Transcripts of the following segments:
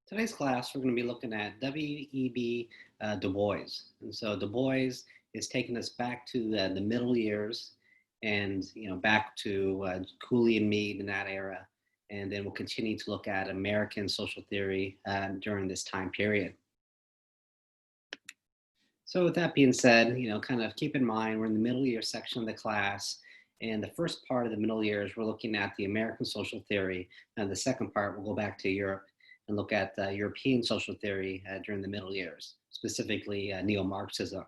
Today's class, we're going to be looking at W.E.B. Du Bois. And so Du Bois is taking us back to the middle years and, back to Cooley and Mead in that era. And then we'll continue to look at American social theory during this time period. So with that being said, kind of keep in mind, we're in the middle year section of the class. And the first part of the middle years, we're looking at the American social theory. And the second part, we'll go back to Europe and look at European social theory during the middle years, specifically neo-Marxism.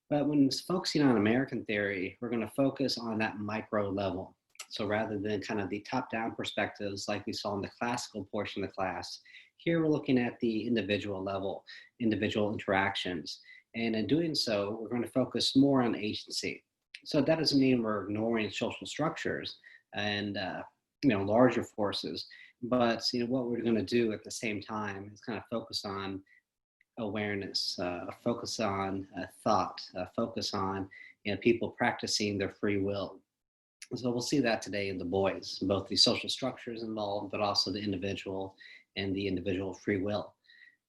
But when focusing on American theory, we're going to focus on that micro level. So rather than kind of the top-down perspectives like we saw in the classical portion of the class, here we're looking at the individual level, individual interactions. And in doing so, we're going to focus more on agency. So that doesn't mean we're ignoring social structures and larger forces, but what we're going to do at the same time is kind of focus on awareness, focus on thought, focus on people practicing their free will. So we'll see that today in Du Bois, both the social structures involved, but also the individual and the individual free will.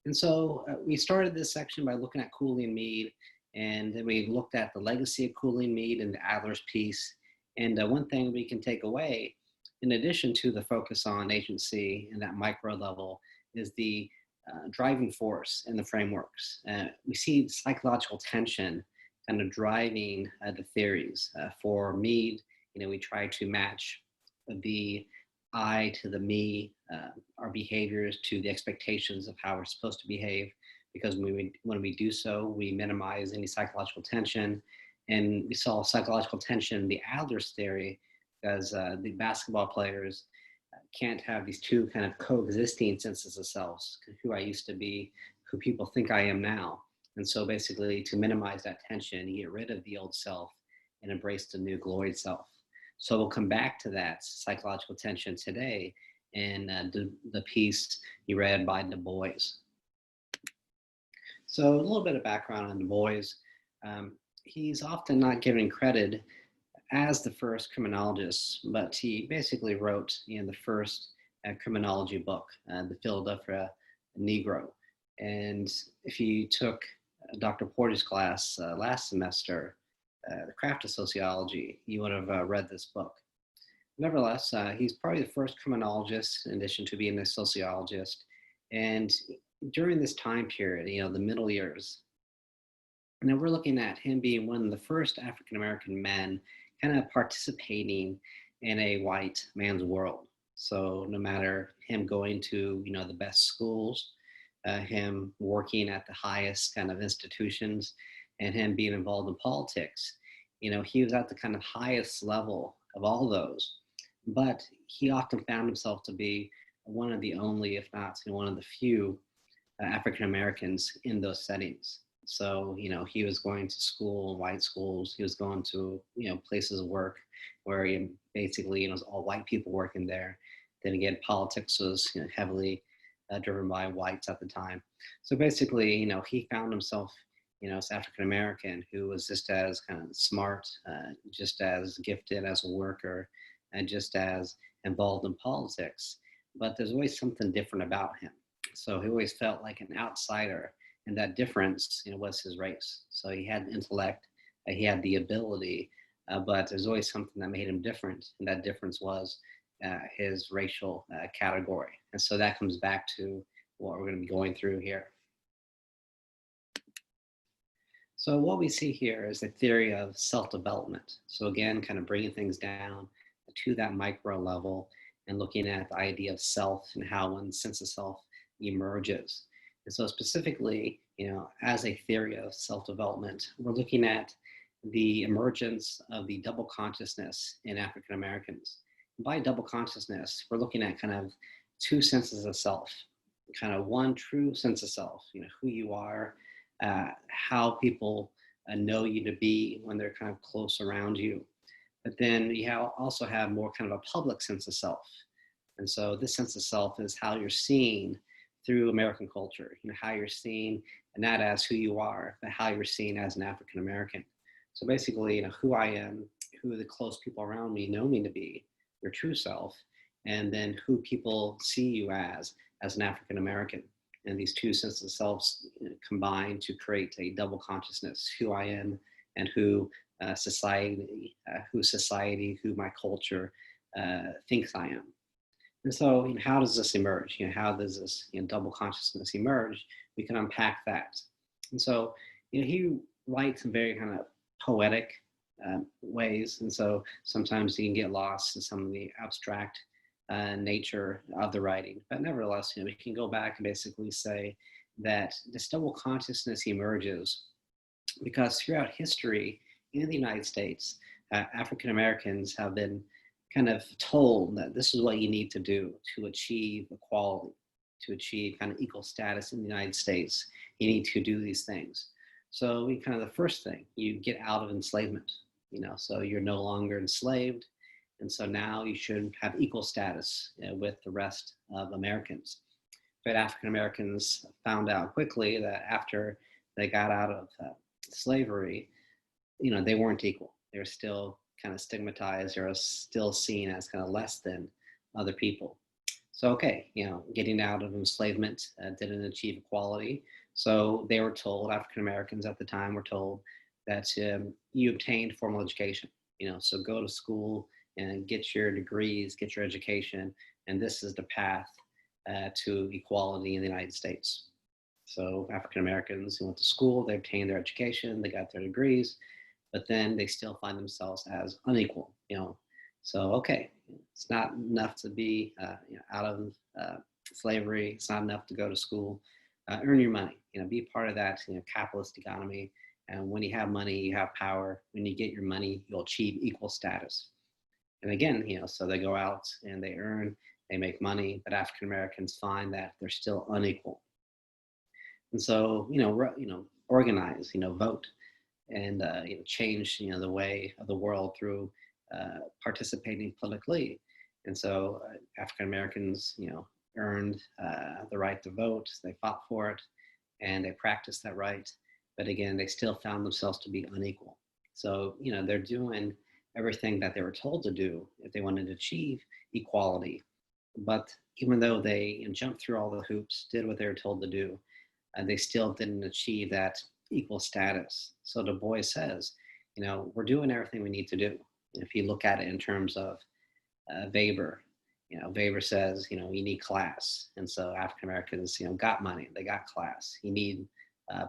And so we started this section by looking at Cooley and Mead, and then we looked at the legacy of Cooley and Mead and Adler's piece. And one thing we can take away, in addition to the focus on agency and that micro level, is the driving force in the frameworks. We see psychological tension kind of driving the theories. For Mead, we try to match the I to the me, our behaviors to the expectations of how we're supposed to behave, because when we do so, we minimize any psychological tension. And we saw psychological tension in the Adler's theory, because the basketball players can't have these two kind of coexisting senses of selves, who I used to be, who people think I am now. And so basically to minimize that tension, you get rid of the old self and embrace the new gloried self. So we'll come back to that psychological tension today in the piece you read by Du Bois. So a little bit of background on Du Bois. He's often not given credit as the first criminologist, but he basically wrote the first criminology book, The Philadelphia Negro. And if you took Dr. Porter's class last semester, The Craft of Sociology, you would have read this book. Nevertheless, he's probably the first criminologist in addition to being a sociologist. And during this time period, the middle years, we're looking at him being one of the first African-American men kind of participating in a white man's world. So no matter him going to, the best schools, him working at the highest kind of institutions, and him being involved in politics, he was at the kind of highest level of all those. But he often found himself to be one of the only, if not one of the few, African Americans in those settings. So, he was going to school, white schools. He was going to, places of work where he basically, it was all white people working there. Then again, politics was heavily driven by whites at the time. So basically, he found himself, as African American, who was just as kind of smart, just as gifted as a worker, and just as involved in politics. But there's always something different about him. So he always felt like an outsider, and that difference, was his race. So he had the intellect, he had the ability, but there's always something that made him different, and that difference was his racial category. And so that comes back to what we're going to be going through here. So what we see here is the theory of self-development. So again, kind of bringing things down to that micro level and looking at the idea of self and how one's sense of self emerges. And so specifically, as a theory of self-development, we're looking at the emergence of the double consciousness in African Americans. By double consciousness, we're looking at kind of two senses of self, kind of one true sense of self, who you are, how people know you to be when they're kind of close around you. But then you also have more kind of a public sense of self. And so this sense of self is how you're seen through American culture, how you're seen, and not as who you are, but how you're seen as an African American. So basically, who I am, who the close people around me know me to be, your true self, and then who people see you as an African American. And these two senses of selves combine to create a double consciousness: who I am and who society, who my culture thinks I am. And so, how does this emerge? How does this double consciousness emerge? We can unpack that. And so, he writes in very kind of poetic ways, and so sometimes you can get lost in some of the abstract nature of the writing. But nevertheless, we can go back and basically say that this double consciousness emerges because throughout history in the United States, African Americans have been kind of told that this is what you need to do to achieve equality, to achieve kind of equal status in the United States. You need to do these things. So kind of the first thing, you get out of enslavement, so you're no longer enslaved. And so now you should have equal status with the rest of Americans. But African Americans found out quickly that after they got out of slavery, they weren't equal. They were still kind of stigmatized or still seen as kind of less than other people. So, okay, getting out of enslavement didn't achieve equality. So they were told, African Americans at the time were told that you obtained formal education, so go to school and get your degrees, get your education, and this is the path to equality in the United States. So African Americans went to school, they obtained their education, they got their degrees, but then they still find themselves as unequal. So okay, it's not enough to be out of slavery. It's not enough to go to school. Earn your money. Be part of that capitalist economy. And when you have money, you have power. When you get your money, you'll achieve equal status. And again, so they go out and they earn, they make money, but African Americans find that they're still unequal. And so, organize, vote, and change, the way of the world through participating politically. And so, African Americans, earned the right to vote. They fought for it, and they practiced that right. But again, they still found themselves to be unequal. So, they're doing everything that they were told to do if they wanted to achieve equality. But even though they jumped through all the hoops, did what they were told to do, they still didn't achieve that equal status. So Du Bois says, we're doing everything we need to do. If you look at it in terms of Weber, Weber says, you need class. And so African Americans, got money, they got class. You need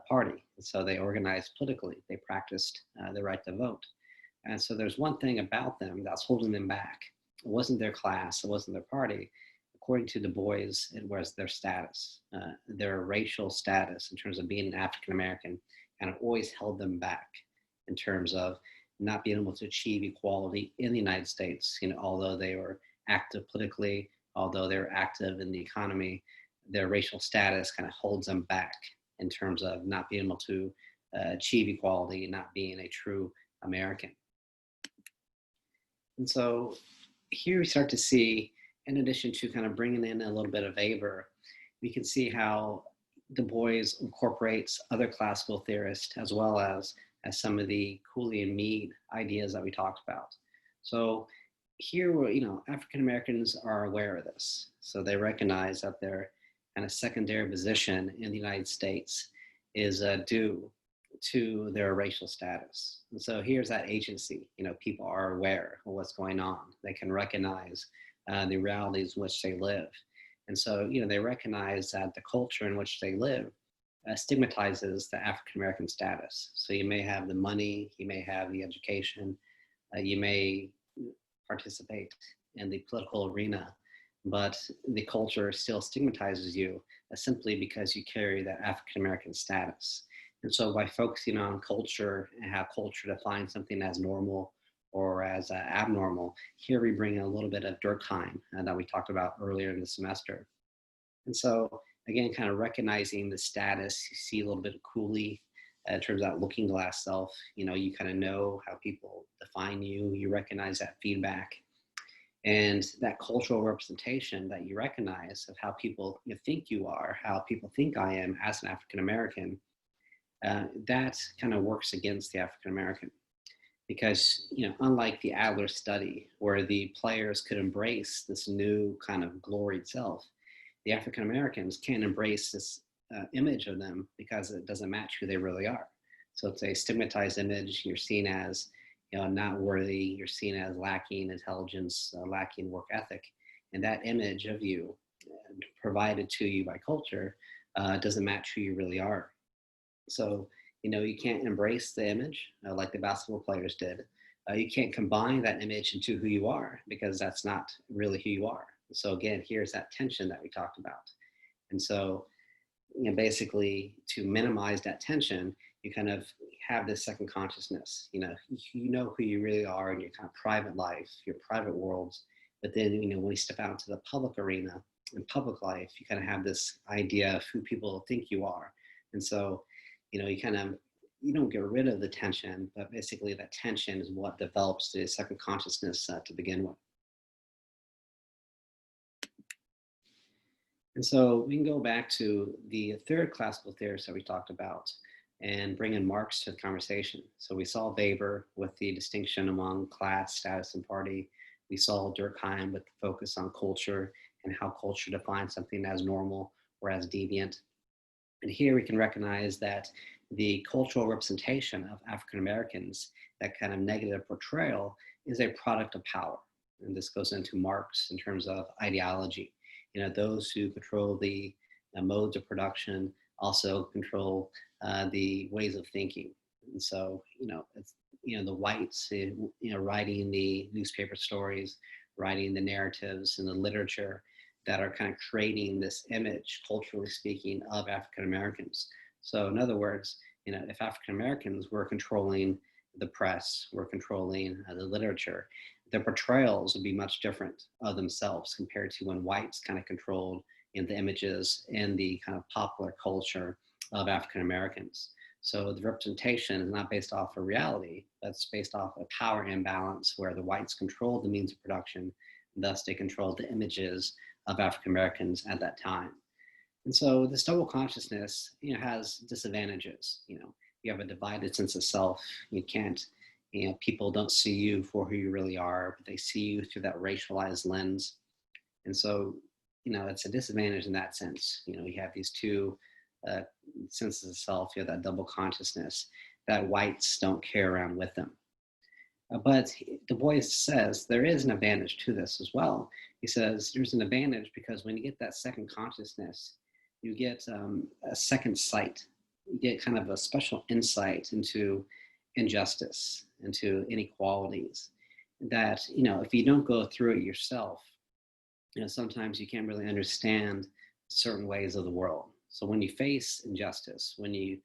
party. And so they organized politically. They practiced the right to vote. And so there's one thing about them that's holding them back. It wasn't their class, it wasn't their party. According to Du Bois, it was their status, their racial status in terms of being an African American, and it always held them back in terms of not being able to achieve equality in the United States. Although they were active politically, although they were active in the economy, their racial status kind of holds them back in terms of not being able to achieve equality and not being a true American. And so here we start to see, in addition to kind of bringing in a little bit of Weber, we can see how Du Bois incorporates other classical theorists as well as some of the Cooley and Mead ideas that we talked about. So here, African Americans are aware of this. So they recognize that their kind of secondary position in the United States is due to their racial status. And so here's that agency. People are aware of what's going on. They can recognize the realities in which they live. And so, they recognize that the culture in which they live stigmatizes the African American status. So you may have the money, you may have the education, you may participate in the political arena, but the culture still stigmatizes you simply because you carry that African American status. And so by focusing on culture and how culture defines something as normal or as abnormal, here we bring in a little bit of Durkheim that we talked about earlier in the semester. And so again, kind of recognizing the status, you see a little bit of Cooley in terms of that looking glass self. You kind of know how people define you, you recognize that feedback. And that cultural representation that you recognize of how people think you are, how people think I am as an African American, that kind of works against the African American. Because, unlike the Adler study, where the players could embrace this new kind of gloried self, the African Americans can't embrace this image of them because it doesn't match who they really are. So it's a stigmatized image. You're seen as, not worthy. You're seen as lacking intelligence, lacking work ethic, and that image of you provided to you by culture doesn't match who you really are. So, you can't embrace the image like the basketball players did. You can't combine that image into who you are because that's not really who you are. So again, here's that tension that we talked about. And so, basically to minimize that tension, you kind of have this second consciousness. You know who you really are in your kind of private life, your private worlds. But then, when you step out into the public arena, in public life, you kind of have this idea of who people think you are. And so, you don't get rid of the tension, but basically that tension is what develops the second consciousness to begin with. And so we can go back to the third classical theorist that we talked about and bring in Marx to the conversation. So we saw Weber with the distinction among class, status, and party. We saw Durkheim with the focus on culture and how culture defines something as normal or as deviant. And here we can recognize that the cultural representation of African Americans, that kind of negative portrayal, is a product of power. And this goes into Marx in terms of ideology. Those who control the modes of production also control the ways of thinking. And so, it's, the whites, writing the newspaper stories, writing the narratives and the literature that are kind of creating this image, culturally speaking, of African Americans. So in other words, if African Americans were controlling the press, were controlling the literature, the portrayals would be much different of themselves compared to when whites kind of controlled the images and the kind of popular culture of African Americans. So the representation is not based off of reality, but it's based off a power imbalance where the whites controlled the means of production, thus they controlled the images of African Americans at that time. And so this double consciousness, has disadvantages. You have a divided sense of self. You can't, people don't see you for who you really are, but they see you through that racialized lens. And so, it's a disadvantage in that sense. You have these two senses of self. You have that double consciousness that whites don't carry around with them. But Du Bois says there is an advantage to this as well. He says there's an advantage because when you get that second consciousness, you get a second sight. You get kind of a special insight into injustice, into inequalities that, if you don't go through it yourself, sometimes you can't really understand certain ways of the world. So when you face injustice, when you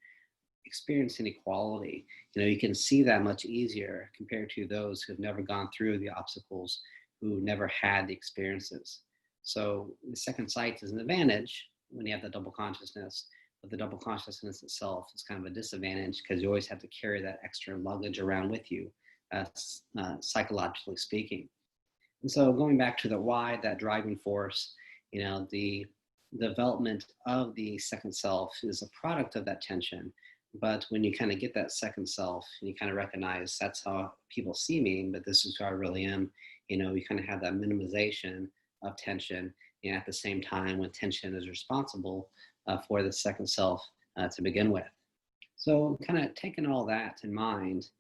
experience inequality, you can see that much easier compared to those who've never gone through the obstacles, who never had the experiences. So the second sight is an advantage when you have the double consciousness, but the double consciousness itself is kind of a disadvantage because you always have to carry that extra luggage around with you, psychologically speaking. And so going back to the why, that driving force, the development of the second self is a product of that tension. But when you kind of get that second self and you kind of recognize that's how people see me, but this is who I really am, you kind of have that minimization of tension. At the same time, when tension is responsible for the second self to begin with. So kind of taking all that in mind,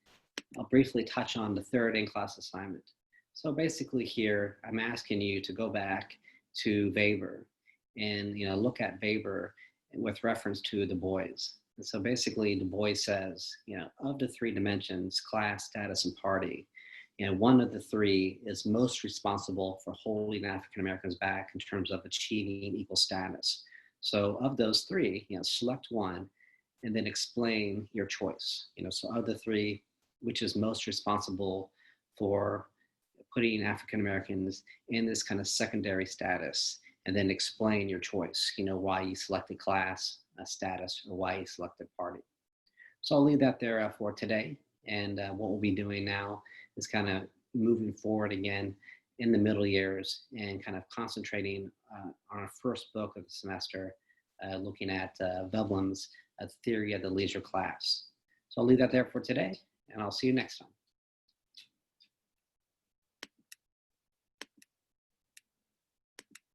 I'll briefly touch on the third in-class assignment. So basically here, I'm asking you to go back to Weber and look at Weber with reference to Du Bois. And so basically Du Bois says, of the three dimensions, class, status, and party, one of the three is most responsible for holding African Americans back in terms of achieving equal status. So of those three, select one and then explain your choice. So of the three, which is most responsible for putting African Americans in this kind of secondary status, and then explain your choice, why you selected class, status, or why you selected party. So I'll leave that there for today. And what we'll be doing now is kind of moving forward again in the middle years and kind of concentrating on our first book of the semester, looking at Veblen's Theory of the Leisure Class. So I'll leave that there for today, and I'll see you next time.